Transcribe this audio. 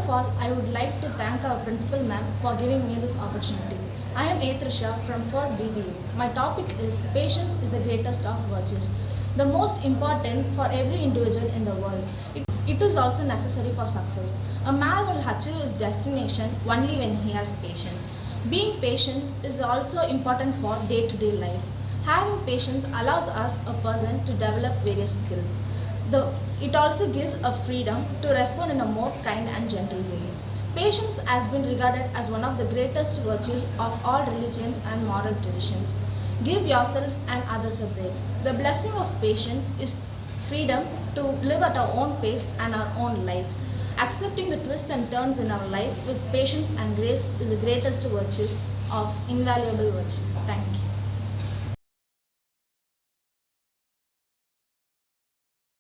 of all, I would like to thank our principal ma'am for giving me this opportunity. I am TRISHA from first BBA. My topic is patience is the greatest of virtues. The most important for every individual in the world. It is also necessary for success. A man will achieve his destination only when he has patience. Being patient is also important for day-to-day life. Having patience allows us a person to develop various skills. It also gives a freedom to respond in a more kind and gentle way. Patience has been regarded as one of the greatest virtues of all religions and moral traditions. Give yourself and others a break. The blessing of patience is freedom to live at our own pace and our own life. Accepting the twists and turns in our life with patience and grace is the greatest virtues of invaluable virtue. Thank you.